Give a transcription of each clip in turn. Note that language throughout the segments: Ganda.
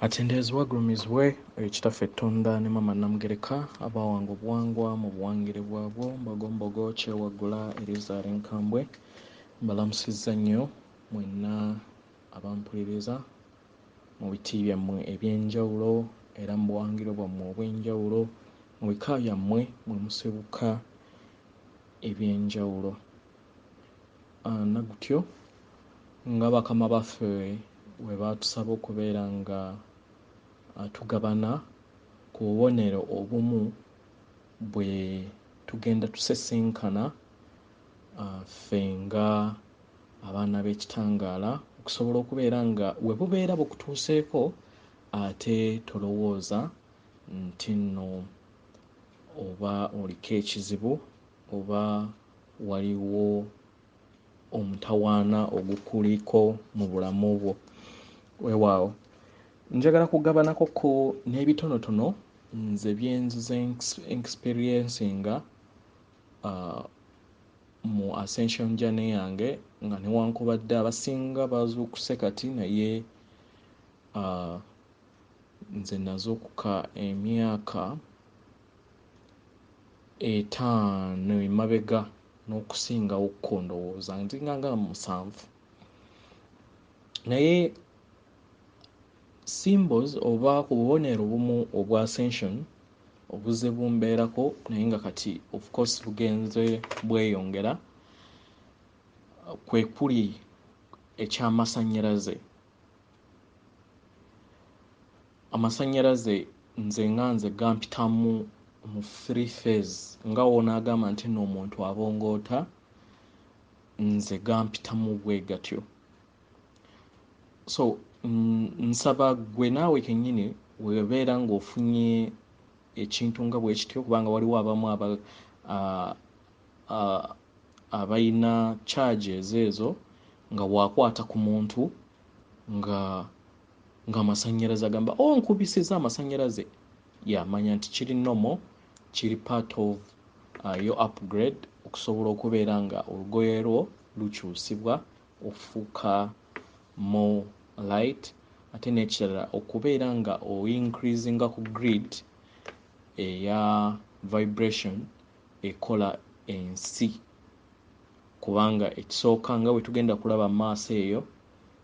Atendezebwa agulumizibwe ekitaffe Tonda ne Mama Namugereka abawanga obuwangwa mu buwangire bwabwo mbagombogo kyewaggula Elizabeth Nkambwe mbalamusizza nnyo mwenna abampuliriza mu biti byammwe eby'enjawulo era mu buwangiro bwammwe obw'enjawulo mu bika byammwe mwe musibuka eby'enjawulo. Nagutyo nga bakama baffe bwe baatusaba okubeera nga tugabana ku bubonero obumu bwe tugenda tusisinkana ffe nga abaana b'ekitangaala okusobola okubeera nga we bubeera bukutuuseeko ate tolowooza nti nno oba oliko ekizibu oba waliwo omutawaana ogukuliko mu bulamu bwo. Weewaawo njagala kugabanako ko n'ebitonotono nze byenzize experiencinga mu ascension journey yange nga newankubadde abasinga bazuukuse kati naye nze nazuukuka emyaka 5 emabega n'okusingawo ko ndowooza nzinganga 7 naye symbols oba ku bubonero obumu obwa ascension obuzze bumbeerako naye nga kati of course bugenze bweyongera kwe kuli eky'amasannyalaze. Amasannyalaze nze gampitamu mu 3 phase nga woonaagamba nti nno omuntu abongoota nze gampitamu bwe gatyo. So nsaba gwe naawe kennyini webeera ng'ofunye ekintu nga bwe kityo kubanga waliwo abamu abalina charges ezo nga bwakwata ku muntu nga amasannyalaze agamba nkubisiza amasannyalaze yamanya nti kiri nomo kiri part of your upgrade okusobola okubeera nga olugoye lwo lukyusibwa ofuuka more light ate n'ekirala okubeera nga increasinga ku grid eya vibration ekola ensi kubanga ekisooka nga bwe tugenda kulaba maaso eyo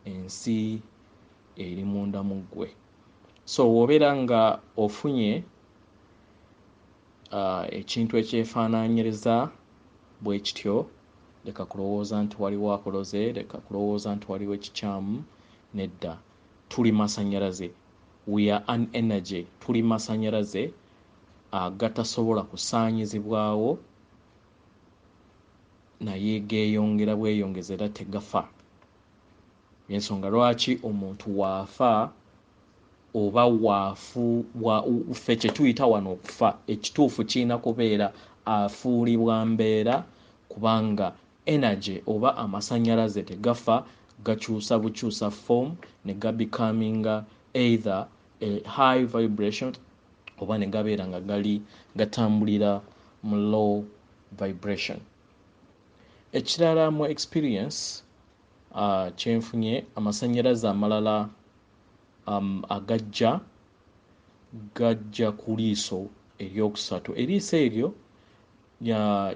ensi eri munda mu ggwe. So wobeera nga ofunye ekintu ekyefaanaanyiriza bwe kityo leka kulowooza nti waliwo akoloze, leka kulowooza nti waliwo ekikyamu. Nedda, tuli masannyalaze, we are an energy, tuli masannyalaze agatasobola kusaanyizibwawo naye geeyongera bweyongeza era tegafa. Ensonga lwaki omuntu waafa oba ffe kye tuyita wano okufa ekituufu kirina kubeera afuulibwa mbeera kubanga energy oba amasannyalaze tegafa, gakyusa bukyusa form ne gabecominga either a high vibration oba ne gabeera nga gatambulira mu low vibration. Ekirala mu experience kyenfunye amasannyalaze amalala gajja ku liiso eryokusatu. Eriiso eryo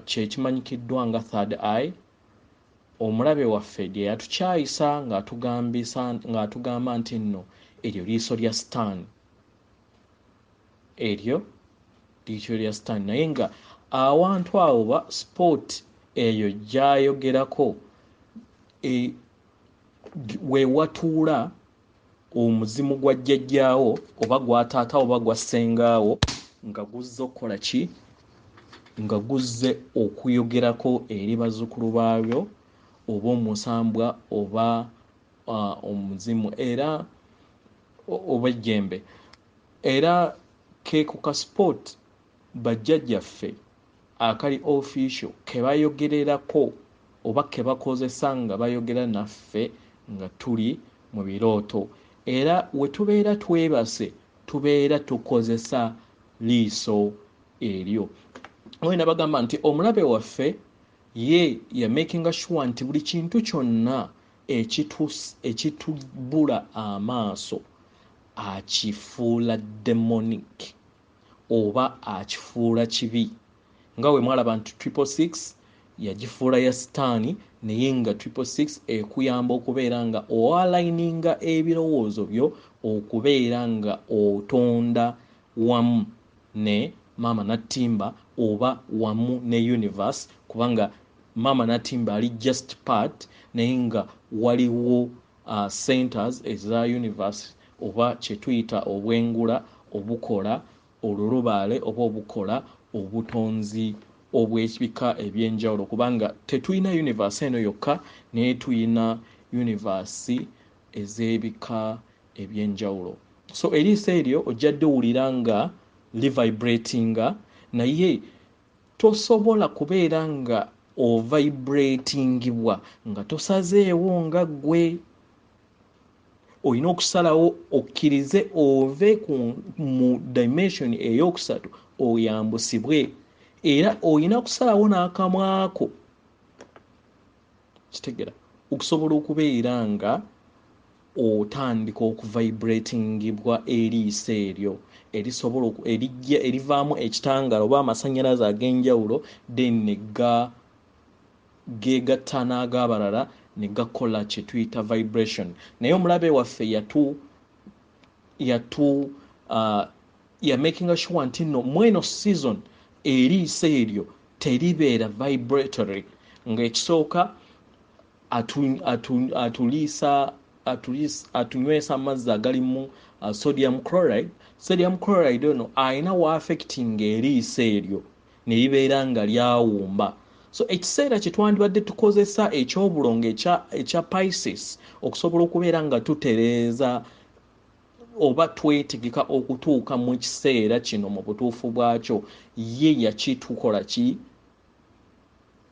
kye kimanyikiddwa nga third eye. Omulabe waffe lye yatukyayisa ng'atugamba nti nno eryo liiso lya sitaani, eryo liiso lya sitaani. Naye nga awantu awo ba sport eyo gy'ayogerako we watuula omuzimu gwa jjajjaawo oba gwa taata oba gwa ssengaawo nga guzze okukola ki? Nga guzze okuyogerako eri bazzukulu baabyo oba omusambwa oba omuzimu era oba ejjembe. Era ke ku ka sport bajjajjaffe akali official ke bayogererako oba ke bakozesa nga bayogera naffe nga tuli mu birooto. Era we tubeera twebase tubeera tukozesa liiso eryo. Wena bagamba nti omulabe waffe ye ya making sure nti buli kintu kyonna ekitubula amaaso akifuula demonic oba akifuula kibi. Nga we mwalaba nti 666 yagifuula ya sitaani, naye nga 666 ekuyamba okubeera nga oalininga ebirowoozo byo okubeera nga otonda wamu ne Mama Natimba oba wamu ne universe, kubanga Mama Natimba ali just part, naye nga waliwo centers eza universe oba kyetuyita obwengula obukola olulubaale oba obukola obutonzi obw'ebika ebyenjawulo, kubanga tetuyina universe eno yokka, naye tuyina universe ez'ebika ebyenjawulo. So eriiso eryo ojjadde owulira nga livibratinga, naye tosobola kubeera nga ovibratingibwa nga tosazeewo nga ggwe. Olina okusalawo okkirize ove mu dimension ey'okusatu oyambusibwe, era olina kusalawo n'akamwako kitegera okusobola okubeera nga otandika okuvibratingibwa eriiso eryo erisobola erijja erivaamu ekitangala oba amasannyalaze ag'enjawulo, then geegatta n'ag'abalala ne gakola kye tuyita vibration. Naye omulabe waffe ya making sure nti no mweno season eriiso eryo teribeera vibratory, ng'ekisooka atunywesa amazzi agalimu sodium chloride. Sodium chloride ono alina wa affecting eriiso eryo ne libeera nga lyawumba. So ekiseera kye twandibadde tukozesa ekyobulongo ekya Pisces okusobola okubeera nga tutereeza oba twetegeka okutuuka mu kiseera kino mu butuufu bwakyo, ye yakitukola ki?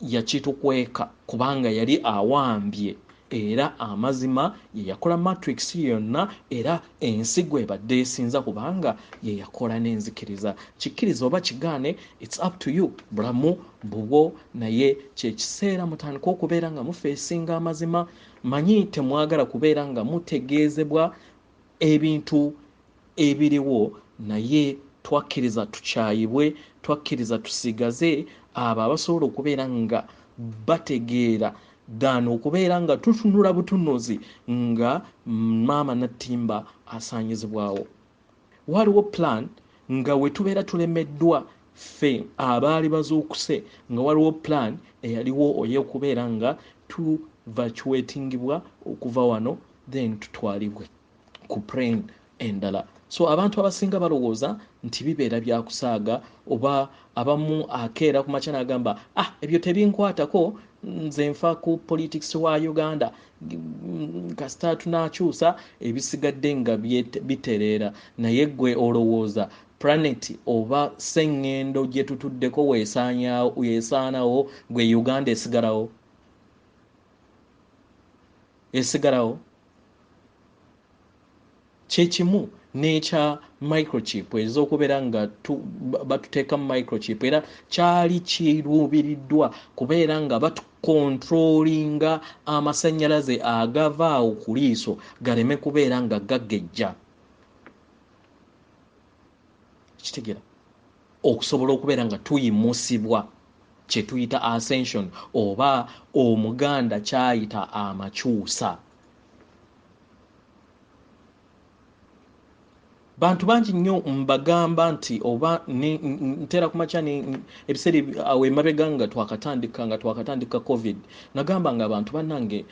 Yakitukweka, kubanga yali awambye, era amazima ye yakola matrix yonna, era ensi gwe badde esinza kubanga ye yakola n'enzikiriza. Kikkiriza oba kigaane, it's up to you, bulamu bubwo, naye kyekiseera mutandika okubeera nga mufeesinga amazima. Manyi temwagala kubeera nga mutegeezebwa ebintu ebiriwo, naye twakkiriza tukyayibwe, twakkiriza tusigaze abo abasobola okubeera nga bategeera ddaano okubeera nga tutunula butunuzi nga Mama Natimba asaanyizibwawo. Waliwo plan nga we tubeera tulemeddwa ffe abaali bazuukuse, nga waliwo plan eyaliwo oy'okubeera nga tuvacuatingibwa okuva wano then tutwalibwe ku plane endala. So abantu abasinga balowooza nti bibeera bya kusaaga, oba abamu akeera ku makya n'agamba ebyo tebinkwatako, nze nfa ku politics wa Uganda, kasita tunaakyusa ebisigadde nga bitereera. Naye ggwe olowooza planet oba sseŋŋendo gye tutuddeko weesaanawo, gwe Uganda esigalawo? Kyekimu n'ekya microchip ez'okubeera nga batuteeka mu microchip, era kyali kiruubiriddwa kubeera nga batukontrolinga amasannyalaze agavaawo ku liiso galeme kubeera nga gagejja. Kitegera okusobola okubeera nga tuyimusibwa, kye tuyita ascension, oba Omuganda kyayita amakyusa. Bantu bangi nnyo mbagamba nti oba ntera ku makya ebiseera awo emabega nga twakatandika COVID, nagamba nga abantu bannange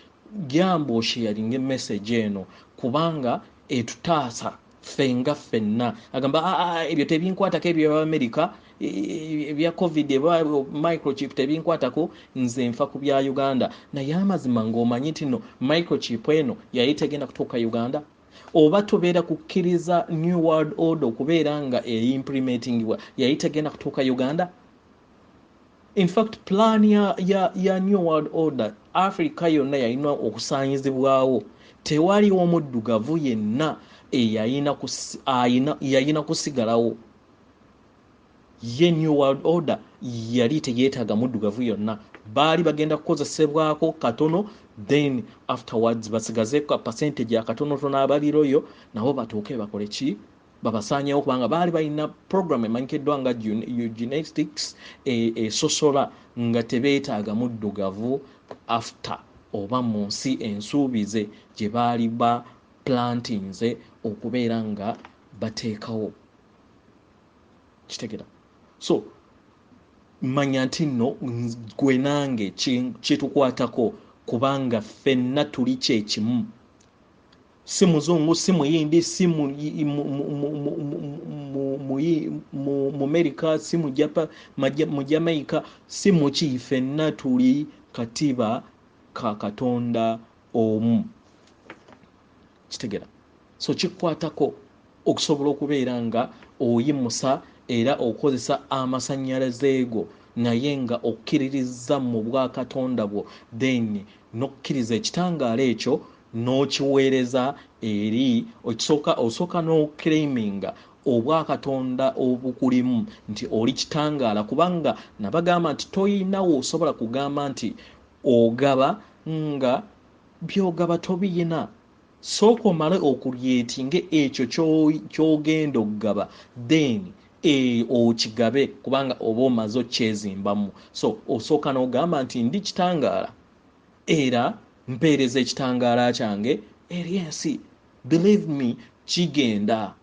gyamba osharinga message eno kubanga etutaasa ffenga ffenna. Agamba ebyo tebinkwatako, ebyo by'Amerika ebya COVID microchip tebinkwatako, nze nfa ku bya Uganda. Naye amazima ng'omanyi nti no microchip eno yali tegenda kutuuka Uganda. Oba tubeera kukkiriza New World Order okubeera nga implementingibwa yali tegenda kutuuka Uganda. In fact plan ya New World Order Africa yonna yalina okusaanyizibwawo. Tewali omuddugavu yenna yalina kusigalawo. Ye New World Order yali teyeetaaga muddugavu yonna. baali bagenda kukozesebwako katono, then afterwards basigaze ka percentage ya katonotono abaliroyo nabo batuuke bakole ki babasaanyawo, kubanga baali balina program emanyikiddwa nga eugenistics esosola nga tebeetaaga muddugavu after oba mu nsi ensuubize gye baali ba plantinze okubeera nga bateekawo. Kitegera? So manya nti nno gwe nange kitukwatako, kubanga ffenna tuli kyekimu. Si muzungu, si muyindi, si mu America, si mu Jamaica, si muki, ffenna tuli katiba ka Katonda omu. Kitegera? So kikwatako okusobola okubeera nga oyimusa era okozesa amasannyalaze go naye nga okkiririza mu bwa Katonda bwo, then nokkiriza ekitangaala ekyo n'okiweereza eri osooka n'oclaiminga obwa Katonda obukulimu nti oli kitangaala, kubanga nabagamba nti toyinawo osobola kugamba nti ogaba nga byogaba tobiyina. Sooka omale okulyetinga ekyo ky'ogenda okugaba, then okigabe, kubanga oba omaze okyezimbamu. So osooka n'ogamba nti ndi kitangaala era mpeereza ekitangaala kyange eri ensi. Believe me, kigenda.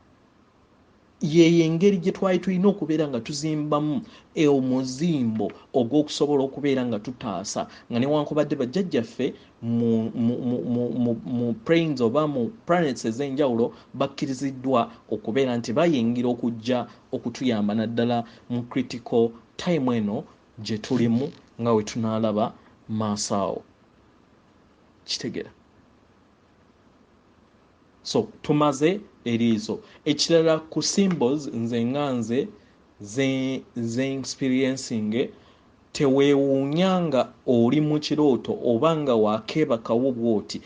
Yeyo engeri gye twali tulina okubeera nga tuzimbamu omuzimbo ogw'okusobola okubeera nga tutaasa, nga newankubadde bajjajjaffe mu planes oba mu planets ez'enjawulo bakkiriziddwa okubeera nti bayingira okujja okutuyamba naddala mu critical time eno gye tulimu nga we tunaalaba maaso awo. Kitegera? So tumaze eriizo. Ekirala ku symbols nze nganze ze experiencing, teweewuunyanga oli mu kirooto oba nga wakeebakawo bwoti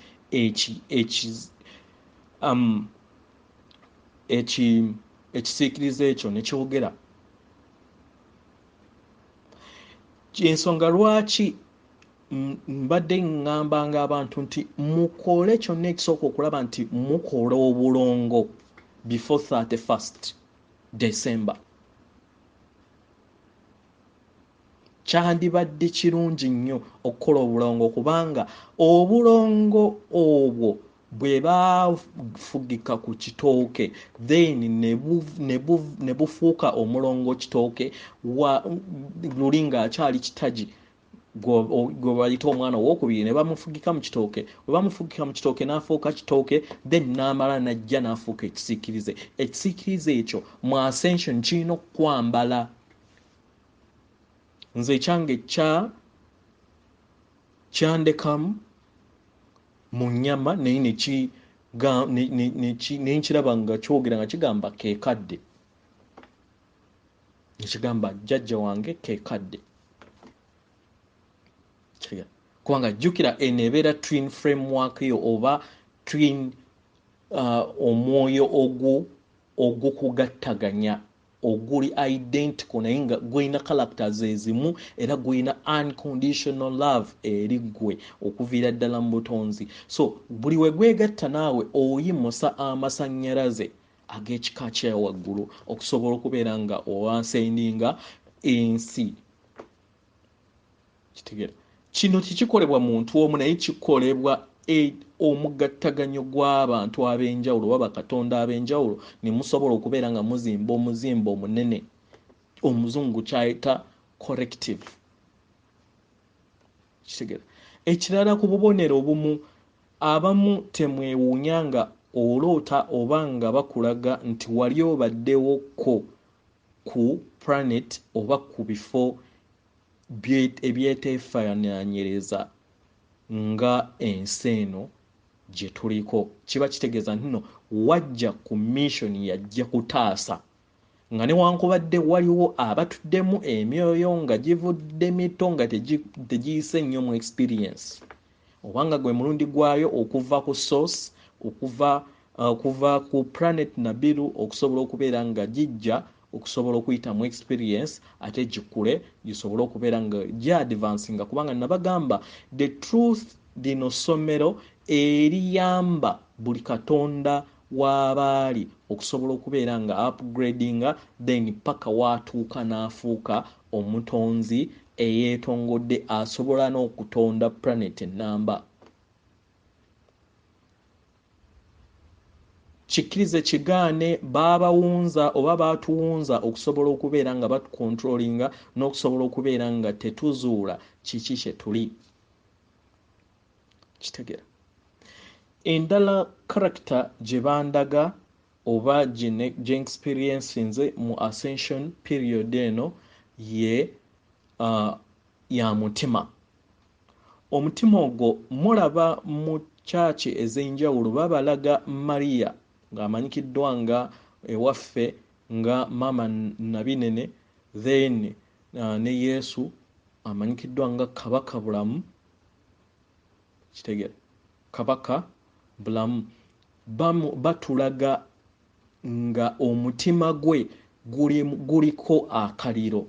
ekisiikirize ekyo ne kyogera. Ensonga lwaki mbadde ngambanga abantu nti mukole kyonna ekisooka okulaba nti mukola obulongo before 31st December. Kyandibadde kirungi nnyo okukola obulongo, kubanga obulongo obwo bwe bafugika ku kitooke then ne bufuuka omulongo kitooke luli ng'akyali kitagi gwe bayita omwana owokubiri, ne bamufugika mu kitooke. Bwe bamufugika mu kitooke n'afuuka kitooke, then n'amala n'ajja n'afuuka ekisiikirize. Ekisiikirize ekyo mu ascension kirina okukwambala. Nze ekyange kyandekamu mu nnyama naye ne nkiraba nga kyogera nga kigamba keekadde, nekigamba jjajja wange keekadde. Kubanga jjukira eneebeera twin framework yo oba twin omwoyo ogukugattaganya oguli identical naye nga gwina characters ezimu era gwina unconditional love eri gwe okuviira ddala mu butonzi. So buli we gwegatta naawe oyimusa amasannyalaze ag'ekika kya waggulu okusobola okubeera nga owansendinga ensi. Kitegeera? Kino tekikolebwa muntu omu naye kikolebwa omugattaganyo gw'abantu ab'enjawulo oba bakatonda ab'enjawulo, ne musobola okubeera nga muzimba omuzimbo omunene. Omuzungu kyayita collective. Kitegeera? Ekirala ku bubonero obumu, abamu temwewuunyanga oloota oba nga bakulaga nti wali obaddewoko ku planet oba ku bifo ebyeteefaanaanyereza nga ensi eno gye tuliko. Kiba kitegeeza nti nno wajja ku mission yajja kutaasa, nga newankubadde waliwo abatuddemu emyoyo nga givudde mito nga tegiyise nnyo mu experience, obanga gwe mulundi gwayo okuva ku source, okuva ku planet Nabiru okusobola okubeera nga gijja okusobola okuyita mu experience ate gikule gisobole okubeera nga advancing kubanga nabagamba the truth lino ssomero eriyamba buli katonda w'abaali okusobola okubeera nga upgrading then paka waatuuka n'afuuka omutonzi eyeetongodde asobola n'okutonda planet ennamba. Kikkirize kigaane baabawunza oba baatuwunza okusobola okubeera nga batukontrolinga n'okusobola okubeera nga tetuzuula kiki kye tuli. Kitegera endala character gye bandaga oba gye experiencinze mu ascension period eno ye ya mutima. Omutima ogwo mulaba mu chachi ez'enjawulo babalaga Maria ng'amanyikiddwa nga ewaffe nga mama nabinene, then ne Yesu amanyikiddwa nga kabaka bulamu. Kitegera kabaka bulamu batulaga nga omutima gwe guliko akaliro.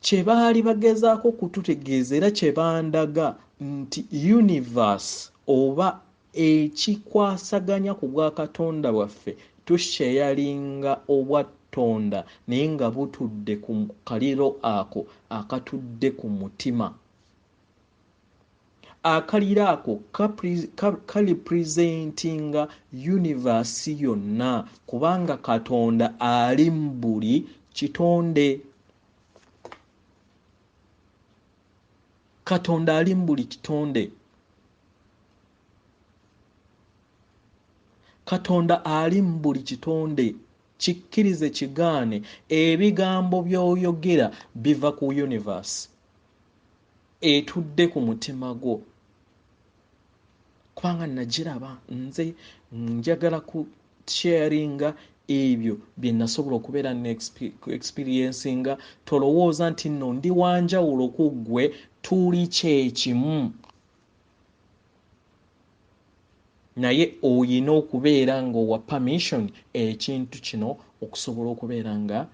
Kye baali bagezaako kututegeeza era kye bandaga nti universe oba ekikwasaganya ku bwa Katonda waffe tusheyalinga obwa Tonda naye nga butudde ku kaliro ako akatudde ku mutima. Akaliro ako kalipresentinga universe yonna kubanga Katonda ali mu buli kitonde. Katonda ali mu buli kitonde. Katonda ali mu buli kitonde. Kikkirize kigaane ebigambo by'oyogera biva ku universe etudde ku mutima gwo. Kubanga nagiraba nze njagala ku sharinga ebyo bye nasobola okubeera experiencing. Tolowooza nti nno ndi wanjawulo ku ggwe, tuli kyekimu. Naye oyina okubeera nga owa permission ekintu kino okusobola okubeera nga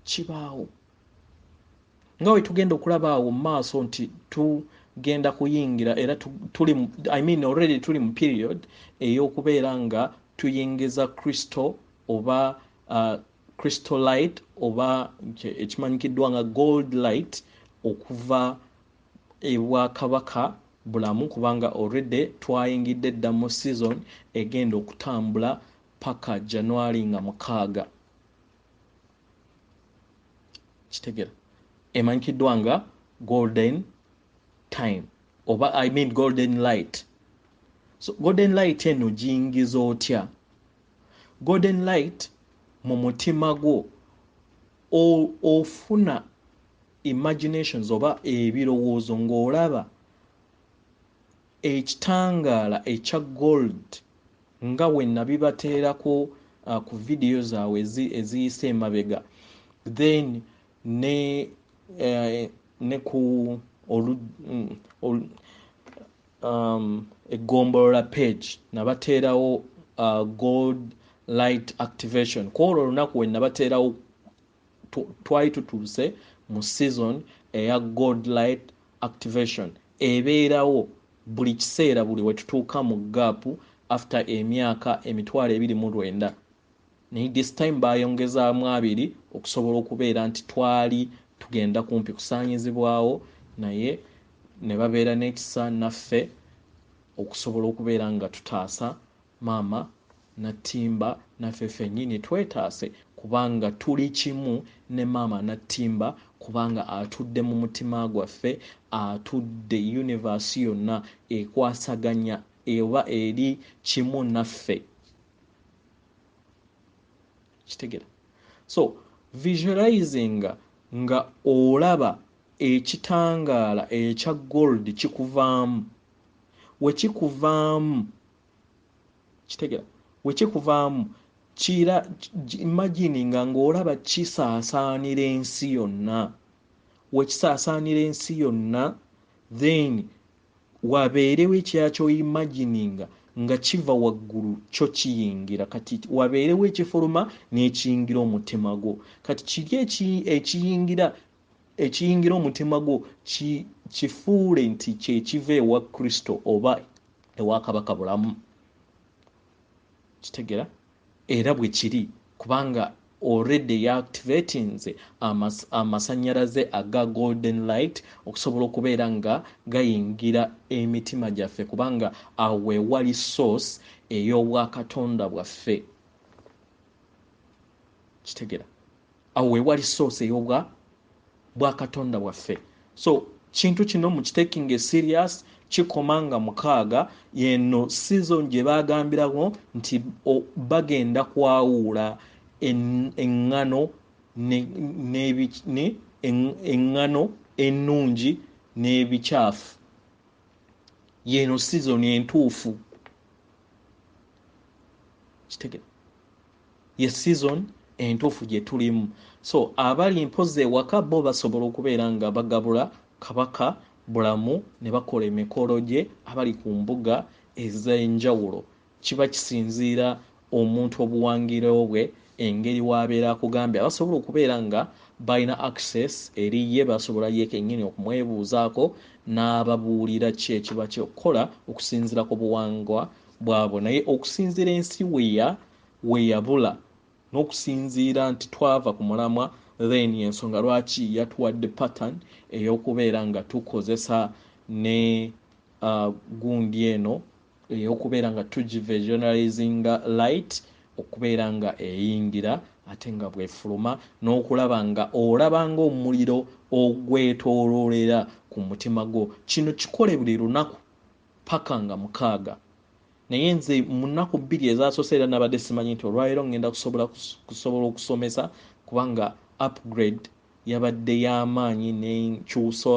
kibaawo. Nga we tugenda okulaba awo mu maaso nti tugenda kuyingira era already tuli mu period ey'okubeera nga tuyingiza crystal oba crystal light oba ekimanyikiddwa nga gold light okuva ewa kabaka bulamu kubanga already twayingidde dda mu season egenda okutambula paka January nga 6. Kitegera emanyikiddwa nga golden time oba golden light. So golden light eno giyingiza otya? Golden light mu mutima gwo ofuna imaginations oba ebirowoozo ng'olaba ekitangaala ekya gold nga we nabibateerako ku video zaabwe eziyise emabega, then ne ku egombolola page nabateerawo gold light activation. Kwolwo olunaku we nabateerawo twali tutuuse mu season eya gold light activation ebeerawo buli kiseera buli we tutuuka mu gaapu after emyaka 29. Naye this time bayongezaamu 2 okusobola okubeera nti twali tugenda kumpi kusaanyizibwawo, naye ne babeera n'ekisa naffe okusobola okubeera nga tutaasa maama Natimba naffe ffennyini twetaase kubanga tuli kimu ne maama Natimba kubanga atudde mu mutima gwaffe, atudde universe yonna ekwasaganya eba eri kimu naffe. Kitegera. So visualizing nga olaba ekitangaala ekya gold kikuvaamu. We kikuvaamu, kitegera, we kikuvaamu kira imagining ng'olaba kisaasaanira ensi yonna. We kisaasaanira ensi yonna, then wabeerewo ekyakyo imagining nga kiva waggulu kyo kiyingira kati wabeerewo ekifuluma n'ekiyingira omutima gwo kati kiri ekiyingira omutima gwo kifuule nti kyekiva ewa Kristo oba ewa kabaka bulamu kitegera era bwe kiri kubanga already yaactivatinze amasanyalaze aga golden light okusobola okubeera nga gayingira emitima gyaffe kubanga awo ewali source ey'obwakatonda bwaffe kitegera awo ewali source ey'obwakatonda bwaffe so kintu kino mukitaking serious kikomanga mukaaga yeno season gye bagambirawo nti bagenda kwawula engano engano ennungi n'ebikyafu yeno season entuufu kitegera ye season entuufu gye tulimu so abali mpoze ewaka bo basobola okubeera nga bagabula kabaka bulamu ne bakola emikolo gye abali ku mbuga ez'enjawulo kiba kisinziira omuntu obuwangiro bwe engeri wabeera akugambye abasobola okubeera nga balina access eri ye basobola yekennyini okumwebuuzaako n'ababuulira ki ekiba kyokukola okusinziira ku buwangwa bwabwe naye okusinziira ensi weyabula n'okusinziira nti twava ku mulamwa then ensonga lwaki yatuwadde pattern ey'okubeera nga tukozesa ne gundi eno ey'okubeera nga tugivisionalizinga light okubeera nga eyingira ate nga bwefuluma n'okulaba nga olabanga omuliro ogwetooloolera ku mutima gwo kino kikole buli lunaku paka nga mukaaga naye nze mu nnaku 2 ezaasoseera nabadde simanyi nti olwaleero ngenda kusobola okusomesa kubanga upgrade yabadde y'amaanyi n'enkyusa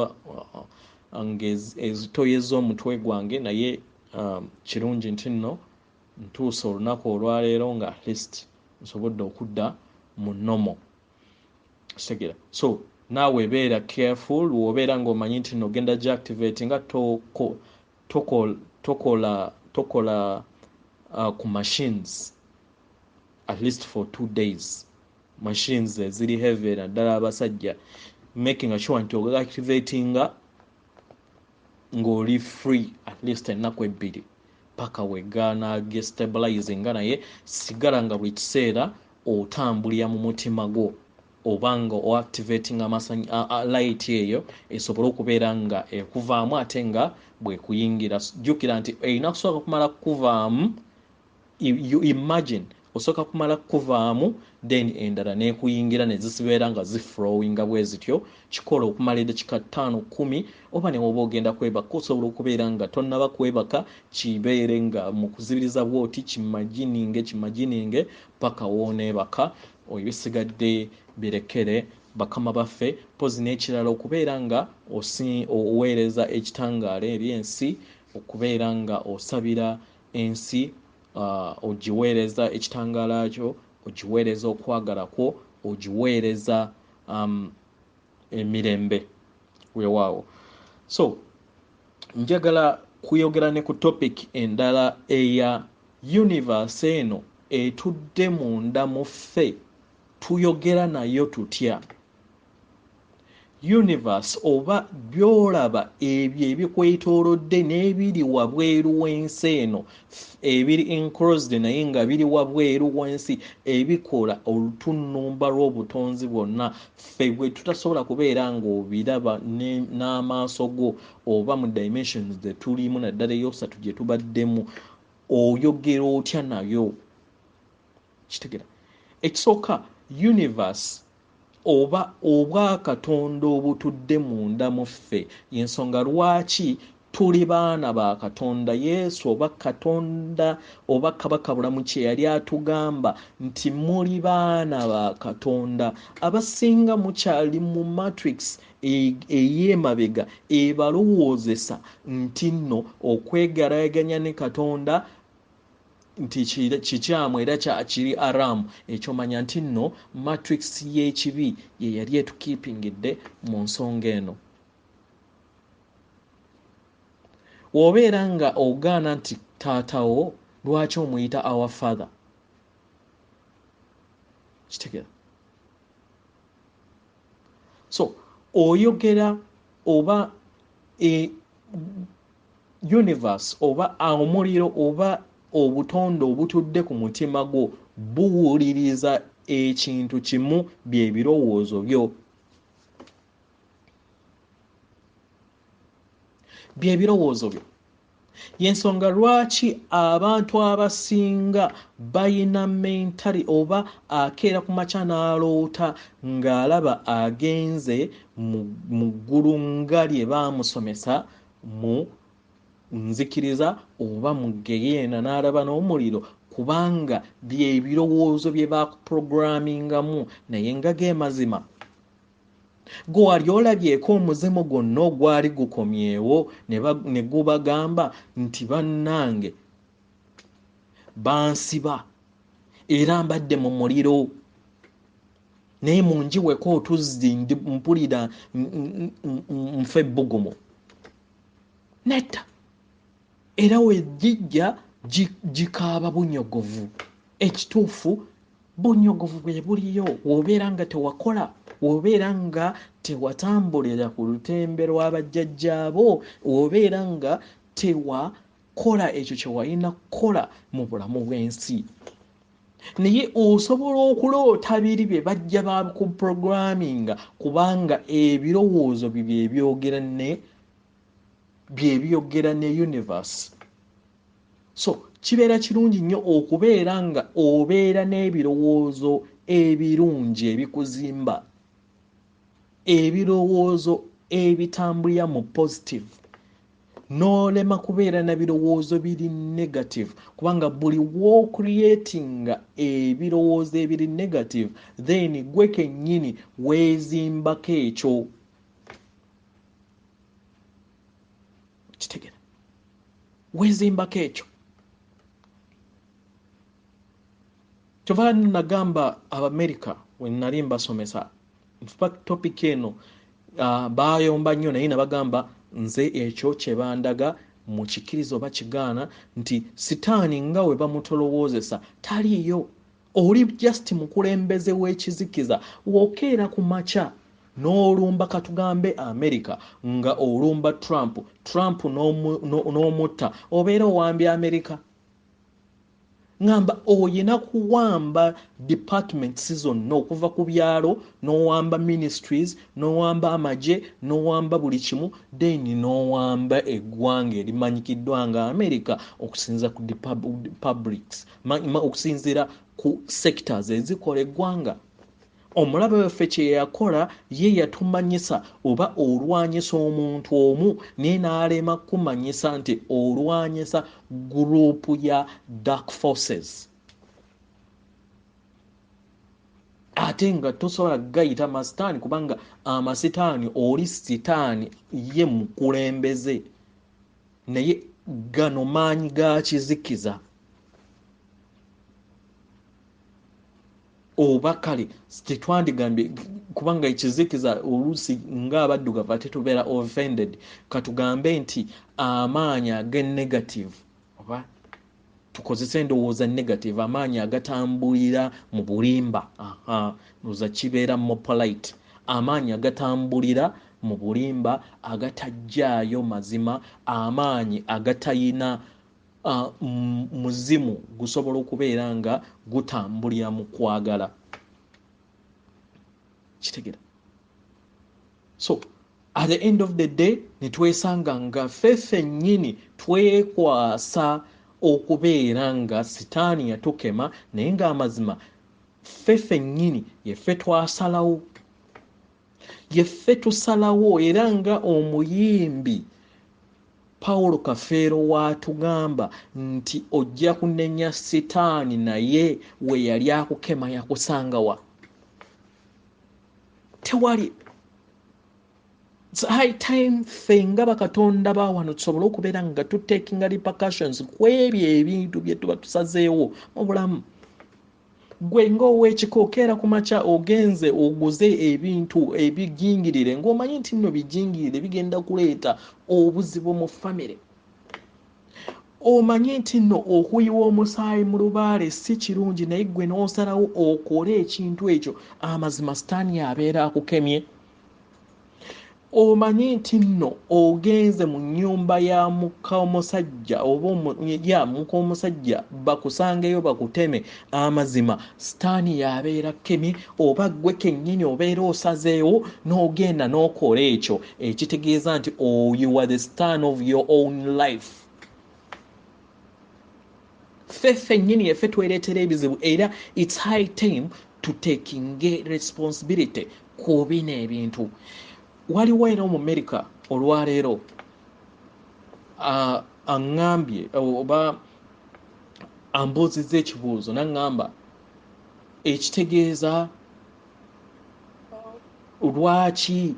ezitoye z'omutwe gwange naye kirungi nti nno ntuusa olunaku olwaleero nga at least nsobodde okudda mu nomo kitegera so naawe beera careful wobeera ng'omanyi nti no genda giactivate nga tokola ku machines at least for 2 days machines eziri heavy naddala abasajja making sure nti ogaactivatinga ng'oli free at least ennaku 2 paka wegana gestabilizinga naye sigala nga buli kiseera otambulira mu mutima gwo obanga oactivating light eyo esobola okubeera nga ekuvaamu ate nga bwekuyingira jjukira nti erina kusooka kumala kukuvaamu you imagine osooka kumala kukuvaamu then endala nekuyingira nezisibeera nga ziflowinga bwe zityo kikola okumala eddakiika 5-10 oba ne woba ogenda kwebaka osobola okubeera nga tonnaba kwebaka kibeere nga mu kuzibiriza bwoti kimajininge paka wooneebaka ebisigadde birekere bakama baffe pozi n'ekirala okubeera nga oweereza ekitangaala eri ensi okubeera nga osabira ensi ogiweereza ekitangaala kyo ogiweereza okwagala kwo ogiweereza emirembe weewaawo so njagala kuyogera ne ku topic endala eya universe eno etudde munda mu ffe tuyogera nayo tutya universe oba byolaba ebyo ebikwetoolodde n'ebiri wabweru w'ensi eno ebiri enclosed naye nga biri wabweru w'ensi ebikola olutunnumba lw'obutonzi bwonna ffe bwe tutasobola kubeera ng'obiraba n'amaaso go oba mu dimensions ze tulimu naddala ey'osatu gye tubaddemu oyogera otya nayo kitegera ekisooka universe oba obwakatonda obutudde munda mu ffe y'ensonga lwaki tuli baana ba katonda yesu oba katonda oba kabaka bulamu kye yali atugamba nti muli baana ba katonda abasinga mukyali mu matrix ey'emabega ebalowoozesa nti nno okwegalaganya ne katonda nti kikyamu era kyakiri aramu ekyomanya nti nno matrix y'ekibi ye yali etukiipingidde mu nsonga eno w'obeera nga ogaana nti taatawo lwaki omuyita our father kitegera so oyogera oba universe oba omuliro oba obutonde obutudde ku mutima gwo buwuliriza ekintu kimu by'ebirowoozo byo yensonga lwaki abantu abasinga bayina mentali oba akeera ku makya n'aloota ng'alaba agenze mu ggulu nga lye baamusomesa mu nzikiriza oba mu geyeena n'alaba n'omuliro kubanga by'ebirowoozo bye baakuprogramingamu naye nga geemazima gwe wali olabyeko omuzimu gwonna ogwali gukomyewo ne gubagamba nti bannange bansiba era mbadde mu muliro naye munjiweko otuzzi mpulira nfe ebbugumu netta era wejjijja gikaaba bunyogovu ekituufu bunyogovu bwe buliyo wobeera nga tewakola wobeera nga tewatambulira ku lutembe lw'abajjajjaabo wobeera nga tewakola ekyo kye walina kukola mu bulamu bw'ensi naye osobola okuloota biri bye bajja bakuprograminga kubanga ebirowoozo by'ebyogera ne universe so kibeera kirungi nnyo okubeera nga obeera n'ebirowoozo ebirungi ebikuzimba ebirowoozo ebitambulira mu positive n'olema kubeera na birowoozo biri negative kubanga buli w'ocreatinga ebirowoozo ebiri negative then gwe kennyini weezimbako ekyo kitegera weezimbako ekyo kyova nagamba Abamerika we nali mbasomesa topic eno baayomba nnyo naye nabagamba nze ekyo kye bandaga mu kikirizo oba kigaana nti sitaani nga we bamutolowoozesa taliiyo oli just mukulembeze w'ekizikiza wookeera ku makya n'olumba katugambe America nga olumba Trump n'omutta obeera owambya America ngamba oyina kuwamba departments zonna okuva ku byalo n'owamba ministries n'owamba amagye n'owamba buli kimu then n'owamba eggwanga erimanyikiddwa nga America okusinza ku publics okusinzira ku sectors ezikola eggwanga omulabe waffe kye yakola ye yatumanyisa oba olwanyisa omuntu omu naye n'alema kumanyisa nti olwanyisa gurupu ya dark forces ate nga tosobola gayita masitaani kubanga amasitaani oli sitaani ye mukulembeze naye gano maanyi ga kizikiza oba kale tetwandigambye kubanga ekizikiza oluusi ng'abaddugavu ate tubeera offended katugambe nti amaanyi negative oba tukozese endowooza negative amaanyi agatambulira mu bulimba noza kibeera mo polite amaanyi agatambulira mu bulimba agatajjaayo mazima amaanyi agatayina muzimu gusobola okubeera nga gutambulira mu kwagala kitegera so at the end of the day netwesanga nga ffeffe nnyini twekwasa okubeera nga sitaani yatukema naye ng'amazima ffeffe nnyini yeffe twasalawo yeffe tusalawo era nga omuyimbi Paulo Kafeero watugamba nti ojja kunenya sitaani naye we yali akukema yakusangawa tewali it's high time fenga bakatonda bawano tusobole okubeera nga tutekinga repercussions kwebyo ebintu bye tuba tusazeewo mu bulamu gwe ng'ow'ekikookeera ku makya ogenze oguze ebintu ebijingirire ng'omanyi nti nno bijingirire bigenda kuleeta obuzibu mu famire omanye nti nno okuyiwa omusaayi mu lubaale si kirungi naye ggwe n'osalawo okole ekintu ekyo amazima sitaani abeera akukemye. Omanye nti nno ogenze mu nnyumba ya muka omusajja oba muka omusajja bakusangeyo bakuteme amazima sitaani yabeera kemye oba ggwe kennyini obeera osazeewo n'ogenda n'okola ekyo ekitegeeza nti you are the star of your own life. Ffe nnyini effe twereetera ebizibu era it's high time to taking responsibility ku bino ebintu. Waliwo era mu America olwaleero aŋŋambye oba ambuuzizza ekibuuzo n'aŋŋamba ekitegeeza lwaki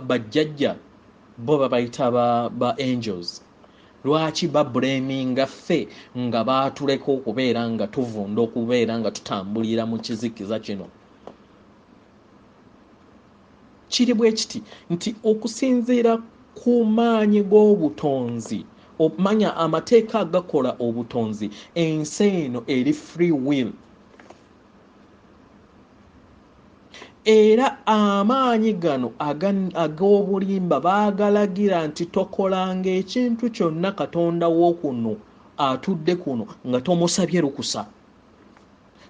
bajjajja bo babayita ba angels, lwaki babulaminga ffe nga baatuleka okubeera nga tuvunda okubeera nga tutambulira mu kizikiza kino. Kiri bwe kiti nti okusinziira ku maanyi g'obutonzi omanya amateeka agakola obutonzi ensi eno eri free will era amaanyi gano ag'obulimba baagalagira nti tokolanga ekintu kyonna Katonda w'okuno atudde kuno nga tomusabye lukusa.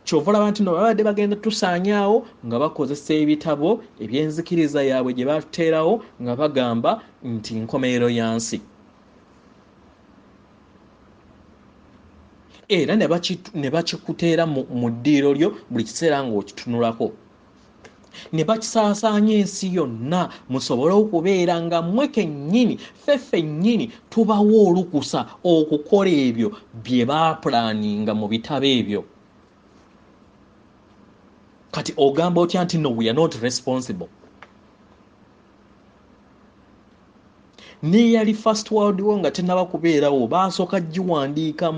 Kyova olaba nti no babadde bagenda tusaanyaawo nga bakozesa ebitabo eby'enzikiriza yaabwe gye bateerawo nga bagamba nti nkomerero ya nsi. Era ne bakikuteera mu ddiiro lyo buli kiseera ng'okitunulako. Ne bakisaasaanya ensi yonna musobole okubeera nga mmwe kennyini ffe nnyini tubawo olukusa okukola ebyo bye baapulaninga mu bitabo ebyo. Kati ogamba otya nti no we are not responsible. Ne yali first world war nga tennaba kubeerawo baasooka giwandiika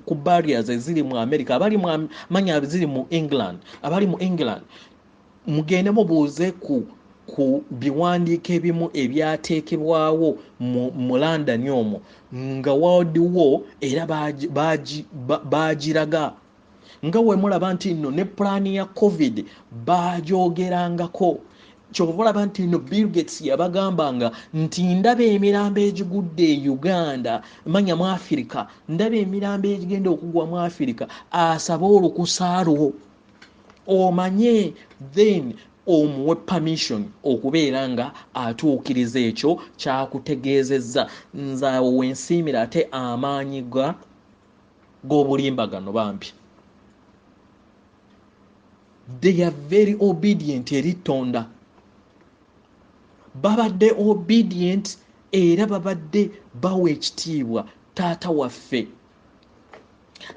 ku barriers eziri mu America manya ziri mu England abali mu England mugende mubuuze ku biwandiiko ebimu ebyateekebwawo mu London omwo nga world war era baagiraga nga we mulaba nti nno ne pulaani ya COVID baagyogerangako. Kyova olaba nti nno Bill Gates yabagambanga nti ndaba emirambo egigudde e Uganda manya mu Afirika, ndaba emirambo egigenda okugwa mu Afirika, asabe olukusa lwo omanye then omuwe permission okubeera nga atuukiriza ekyo kyakutegeezezza. Nze awo wensiimira ate amaanyi g'obulimba gano bambi. They are very obedient eri Tonda. Babadde obedient era babadde bawa ekitiibwa taata waffe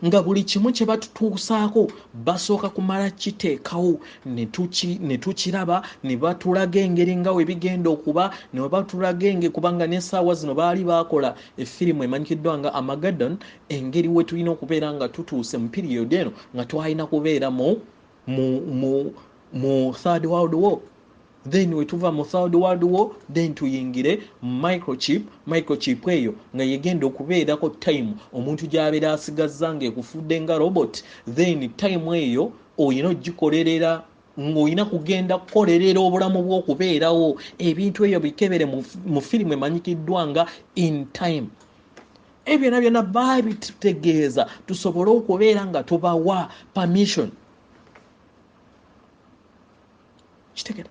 nga buli kimu kye batutuusaako basooka kumala kiteekawo ne tukiraba ne batulaga engeri nga we bigenda okuba ne batulaga engeri kubanga n'essaawa zino baali baakola effirimu emanyikiddwa nga Armageddon engeri we tulina okubeera nga tutuuse mu period eno nga twalina kubeera mu Third World War. Then we tuva mu Third World War then tuyingire microchip eyo nga yegenda okubeerako time omuntu gy'abeera asigazza ng'ekufudde nga robot. Then time eyo oyina ogikolerera ng'olina kugenda kukolerera obulamu bw'okubeerawo. Ebintu ebyo bikebere mu firimu emanyikiddwa nga In Time. Ebyo byonna babitutegeeza tusobole okubeera nga tubawa permission. Kitegera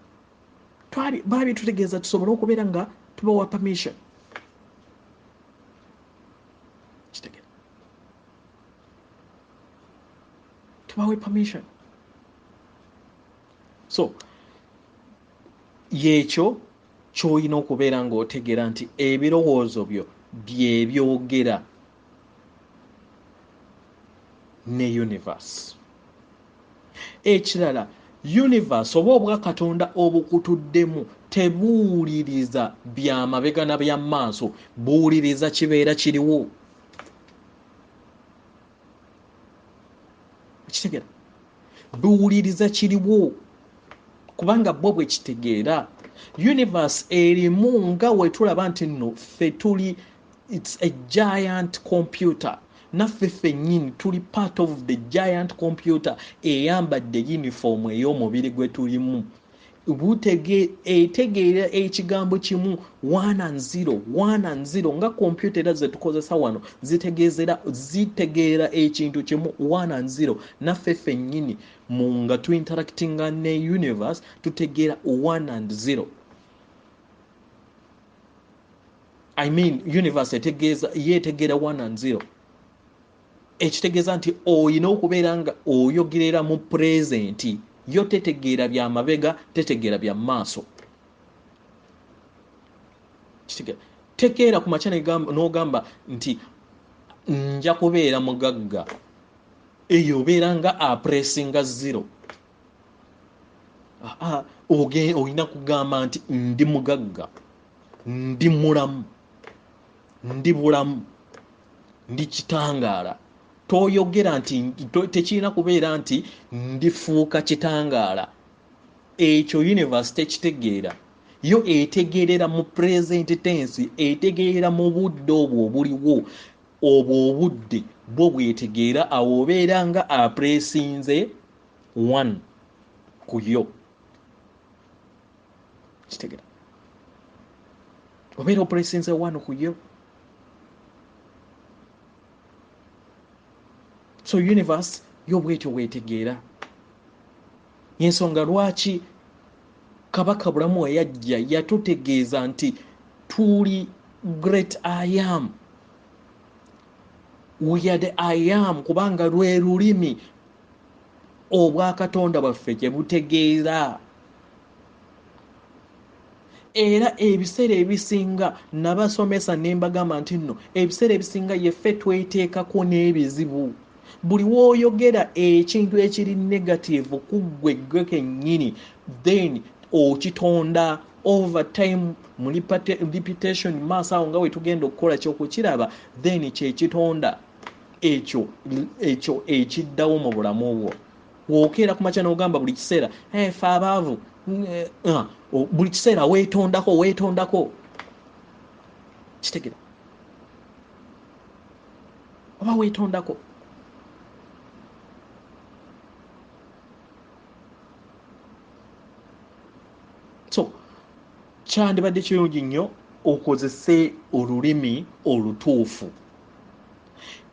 babitutegeeza tusobole okubeera nga tubawa permission. Kitegera tubawe permission. So yekyo ky'olina okubeera ng'otegeera nti ebirowoozo byo bye byogera ne universe. Ekirala universe oba obwa Katonda obukutuddemu tebuwuliriza bya mabega na bya maaso, buwuliriza kibeera kiriwo. Kitegera buwuliriza kiriwo kubanga bo bwe kitegeera universe erimu nga wetulaba nti nno ffe tuli, it's a giant computer. Naffe ffennyini tuli part of the giant computer eyambadde uniform ey'omubiri gwe tulimu. Etegeera ekigambo kimu 1 and 0, 1 and 0 nga computer era ze tukozesa wano zitegeera ekintu kimu 1 and 0. Naffe ffennyini nga tuinteractinga ne universe tutegeera 1 and 0. I mean universe yetegeera 1 and 0. Ekitegeeza nti oyina okubeera nga oyogerera mu present, yo tetegeera bya mabega, tetegeera bya maaso. Tekeera ku makya n'ogamba nti nja kubeera mugagga, eyo obeera nga apressinga 0. Olina kugamba nti ndi mugagga, ndi mulamu, ndi bulamu, ndi kitangaala. Toyogera nti tekirina kubeera nti ndifuuka kitangaala. Ekyo universe tekitegeera. Yo etegeerera mu present tense, etegeerera mu budde obwo obuliwo. Obwo obudde bwo bwetegeera, awo obeera nga apressinze 1 ku yo. Kitegeera obeera opressinze 1 ku yo. So universe yo bwetyo bwetegeera. Yensonga lwaki Kabaka Bulamu yajja yatutegeeza nti tuli great I am. We are the I am, kubanga lwe lulimi obwa Katonda bwaffe gye butegeera. Era ebiseera ebisinga nabasomesa ne mbagamba nti nno ebiseera ebisinga yeffe tweteekako n'ebizibu. Buli wooyogera ekintu ekiri negative ku ggwe kennyini, then okitonda over time mu repetition maaso awo nga wetugenda okukola kyokukiraba, then kyekitonda ekyo ekiddawo mu bulamu bwo. Wookeera ku makya n'ogamba buli kiseera ffe abaavu, buli kiseera weetondako. Kitegera oba weetondako. So kyandibadde kirungi nnyo okozese olulimi olutuufu.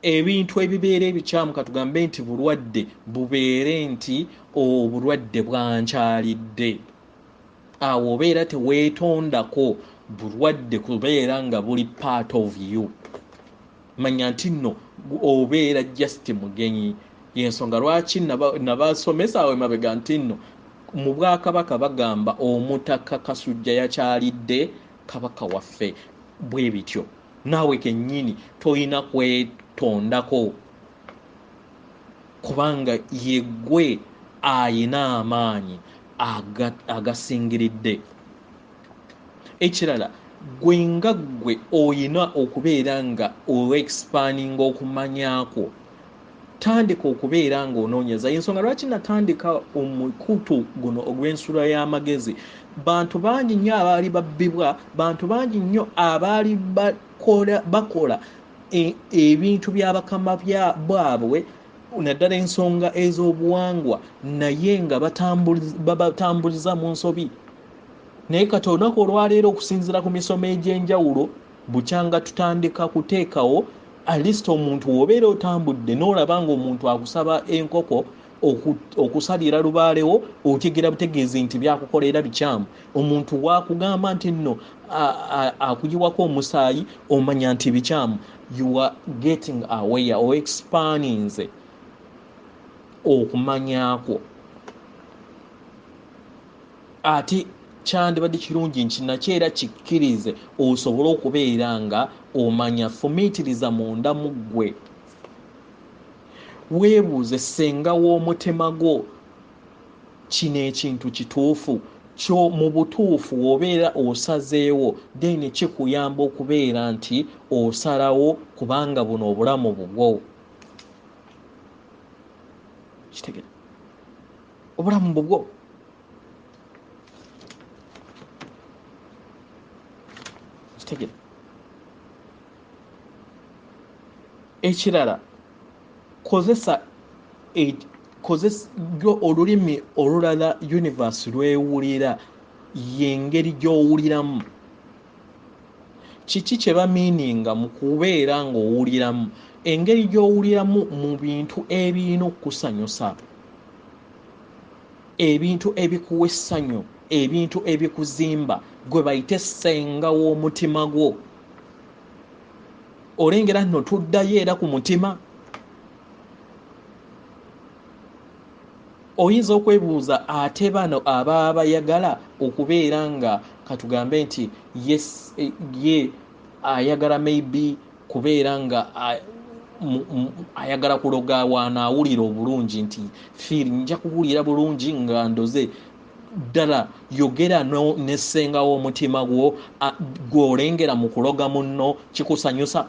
Ebintu ebibeera ebikyamu katugambe nti bulwadde, bubeere nti obulwadde bwankyalidde. Awo obeera teweetondako bulwadde kubeera nga buli part of you. Manya nti nno obeera just mugenyi. Yensonga lwaki nabasomesa awo emabega nti nno mu Bwakabaka bagamba omutaka Kasujja yakyalidde kabaka waffe. Bwe bityo naawe kennyini toyina kwetondako, kubanga yeggwe ayina amaanyi agasingiridde. Ekirala, gwe nga ggwe oyina okubeera nga o-expandinga okumanyako. Tandika okubeera ng'onoonyeza. Ensonga lwaki natandika omukutu guno ogw'ensula y'amagezi, bantu bangi nnyo abaali babbibwa, bantu bangi nnyo abaali bakola ebintu by'abakama bwabwe, naddala ensonga ez'obuwangwa, naye nga babatambuliza mu nsobi. Naye kati olunaku olwaleero okusinziira ku misomo egy'enjawulo, bukyanga tutandika kuteekawo at least omuntu wobeera otambudde n'olaba ng'omuntu akusaba enkoko okusalira lubaalewo, otegera butegeezi nti byakukolera bikyamu. Omuntu wakugamba nti nno akugiwako omusaayi, omanya nti bikyamu. You are getting aware or expanding okumanyako. Ate kyandibadde kirungi nkinakyo era kikkirize osobole okubeera nga omanya, fumiitiriza munda mu ggwe. Weebuuze senga w'omutima gwo kino ekintu kituufu kyo mu butuufu obeera osazeewo, then kikuyamba okubeera nti osalawo, kubanga buno obulamu bubwo. Kitegera obulamu bubwo. kitegere. Ekirala, kozesa olulimi olulala universe lwewulira y'engeri gy'owuliramu. Kiki kye bamiininga mu kubeera ng'owuliramu? Engeri gy'owuliramu mu bintu ebirina okukusanyusa, ebintu ebikuwa essanyu, ebintu ebikuzimba, gwe bayite ssenga w'omutima gwo. Olengera nno tuddayo era ku mutima. Oyinza okwebuuza ate bano ababa bayagala okubeera nga katugambe nti yes ye ayagala maybe kubeera nga ayagala kuloga wanaawulira obulungi nti feel nja kuwulira bulungi nga ndoze ddala, yogera nessenga w'omutima gwo gw'olengera mu kuloga munno kikusanyusa.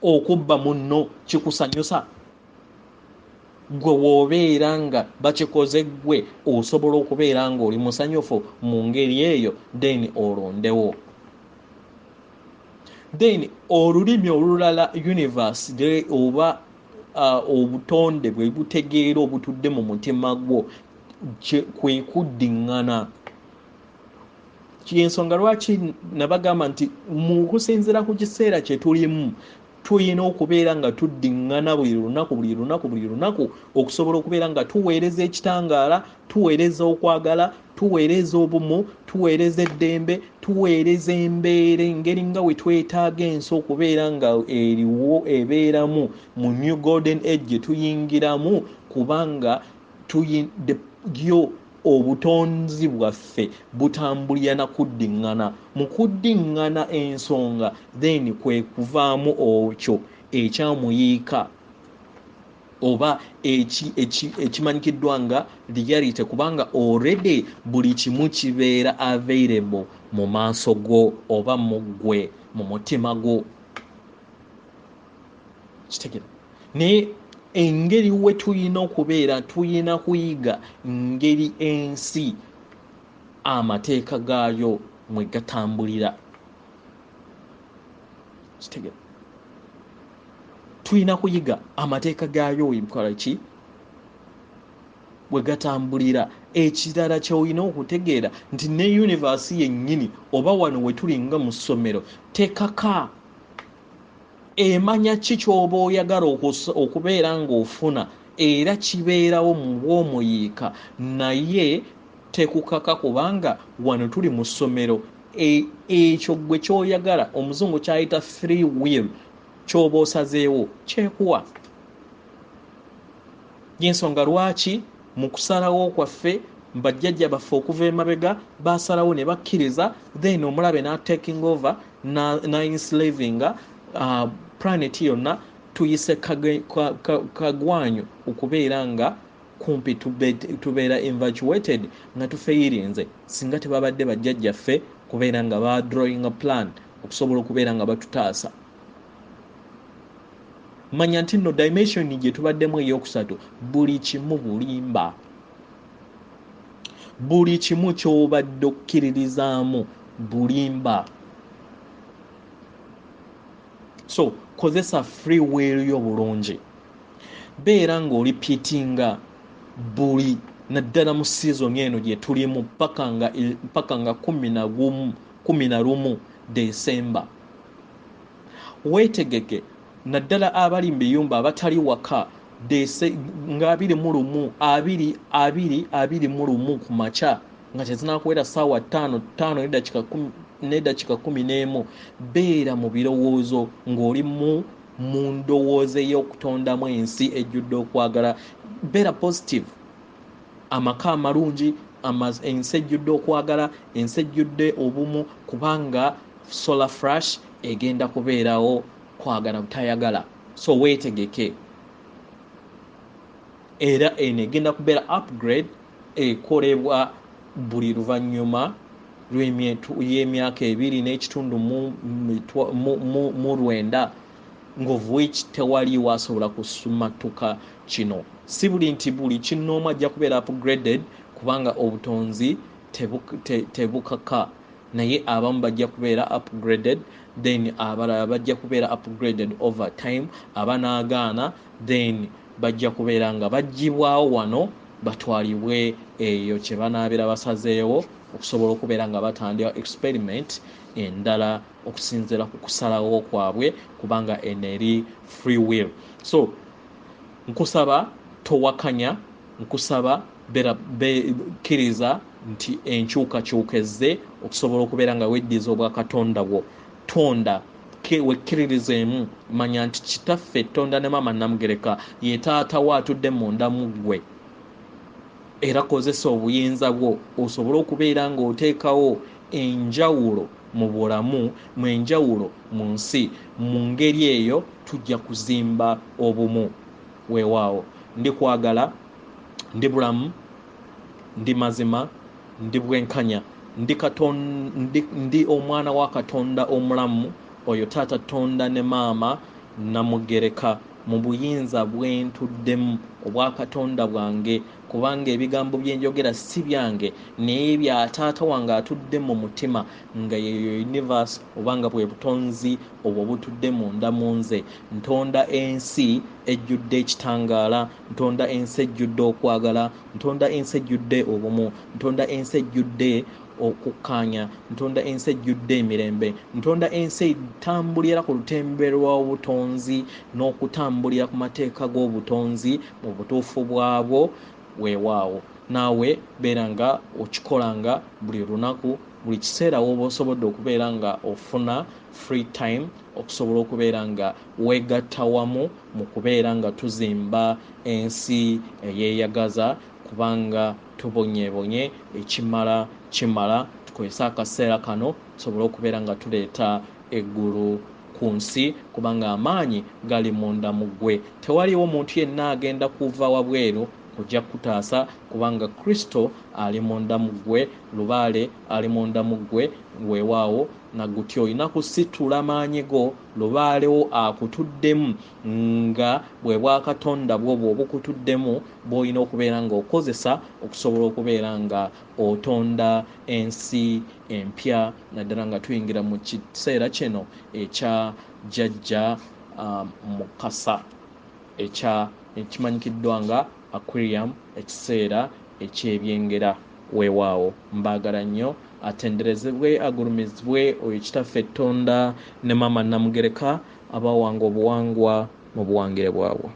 Okubba munno kikusanyusa. Gwe w'obeera nga bakikoze gwe osobola okubeera nga oli musanyufu mu ngeri eyo, then olondewo. Then olulimi olulala universe oba obutonde bwe butegeera obutudde mu mutima gwo kwe kuddiŋŋana. Kyensonga lwaki nabagamba nti mu kusinziira ku kiseera kye tulimu tuyina okubeera nga tuddiŋŋana buli lunaku okusobola okubeera nga tuweereza ekitangaala, tuweereza okwagala, tuweereza obumu, tuweereza eddembe, tuweereza embeera engeri nga we twetaaga ensi okubeera nga eriwo ebeeramu mu new golden age gye tuyingiramu, kubanga yo obutonzi bwaffe butambulira na kuddiŋŋana. Mu kuddiŋŋana ensonga then kwe kuvaamu okyo ekyamuyiika oba ekimanyikiddwa nga reality, kubanga already buli kimu kibeera available mu maaso go oba mu ggwe mu mutima gwo. Kitegera. Naye engeri we tuyina okubeera tuyina kuyiga ngeri ensi amateeka gaayo mwe gatambulira. Kitegera. Tuyina kuyiga amateeka gaayo ki bwe gatambulira. Ekirala ky'olina okutegeera nti ne universe yennyini oba wano we tulinga mu ssomero tekaka emanya ki ky'oba oyagala okubeera ng'ofuna era kibeerawo mu bw'omuyiika, naye tekukaka kubanga wano tuli mu ssomero. Ekyo gwe ky'oyagala omuzungu kyayita free will, ky'oba osazeewo kyekuwa. Y'ensonga lwaki mu kusalawo kwaffe bajjajja baffe okuva emabega basalawo ne bakkiriza, then omulabe taking over n'enslavinga planet yonna tuyise kagwanyu okubeera nga kumpi tubeera infatuated nga tufeeyirinze singa tebabadde bajjajjaffe kubeera nga ba drawing a plan okusobola okubeera nga batutaasa. Manya nti no dimension gye tubaddemu eyokusatu buli kimu bulimba. Buli kimu ky'obadde okkiririzaamu bulimba. So kozesa free will yo bulungi. Beera ng'olipitinga buli naddala mu season eno gye tulimu paka nga 11 December. Weetegeke naddala abali mu biyumba abatali waka nga 21 ku makya nga tezinakuwera ssaawa 5 n'eddakiika 11. Beera mu birowoozo ng'oli mu ndowooza ey'okutondamu ensi ejjudde okwagala. Beera positive. Amaka amalungi, ensi ejjudde okwagala, ensi ejjudde obumu, kubanga solar flash egenda kubeerawo, kwagala butayagala. So weetegeke. Era eno egenda kubeera upgrade ekolebwa buli luvannyuma y'emyaka 2.9 ng'of which tewali wasobola kusumatuka kino. Si buli nti buli kinoomu ajja kubeera upgraded kubanga obutonzi tebukaka naye abamu bajja kubeera upgraded, then abalala bajja kubeera upgraded over time, abanaagaana then bajja kubeera nga baggyibwawo wano batwalibwe eyo kye banaabira basazeewo okusobola okubeera nga batandika experiment endala okusinziira ku kusalawo kwabwe kubanga eri free will. So nkusaba towakanya, nkusaba kkiriza nti enkyukakyuka ezze okusobola okubeera nga weddiza obwa Katonda bwo. Tonda wekkiririzeemu, manya nti kitaffe Tonda ne maama Namugereka ye taata wo atudde munda mu ggwe, era kozesa obuyinza bwo osobole okubeera nga oteekawo enjawulo mu bulamu, mu enjawulo mu nsi. Mu ngeri eyo tujja kuzimba obumu. Weewaawo ndi kwagala, ndi bulamu, ndi mazima, ndi bwenkanya, ndi omwana wa Katonda omulamu, oyo taata Tonda ne maama Namugereka, mu buyinza bwe ntuddemu obwa Katonda bwange, kubanga ebigambo bye njogera si byange naye bya taata wange atudde mu mutima, nga yeyo universe obanga bwe butonzi obwo butudde munda mu nze. Ntonda ensi ejjudde ekitangaala, ntonda ensi ejjudde okwagala, ntonda ensi ejjudde obumu, ntonda ensi ejjudde okukkaanya, ntonda ensi ejjudde emirembe, ntonda ensi etambulira ku lutembe lw'obutonzi n'okutambulira ku mateeka g'obutonzi mu butuufu bwabwo. Weewaawo naawe beera nga okikolanga buli lunaku, buli kiseera w'oba osobodde okubeera nga ofuna free time okusobola okubeera nga weegatta wamu mu kubeera nga tuzimba ensi eyeeyagaza, kubanga tubonyeebonye ekimala kimala. Tukozesa akaseera kano tusobole okubeera nga tuleeta eggulu ku nsi, kubanga amaanyi gali munda mu ggwe. Tewaliwo muntu yenna agenda kuva wabweru kujja kutaasa, kubanga Kristo ali munda mu ggwe, Lubaale ali munda mu ggwe. Weewaawo nagutya olina kusitula maanyi go, Lubaale wo akutuddemu, nga bwe bwa Katonda bwo bw'obukutuddemu bw'olina okubeera nga okozesa okusobola okubeera nga otonda ensi empya, naddala nga tuyingira mu kiseera kino ekya jjajja Mukasa ekimanyikiddwa nga Aquarium, ekiseera eky'ebyengera. Weewaawo mbaagala nnyo, atenderezebwe agulumizibwe oyo kitaffe Tonda ne maama Namugereka abawanga obuwangwa mu buwangire bwabwe.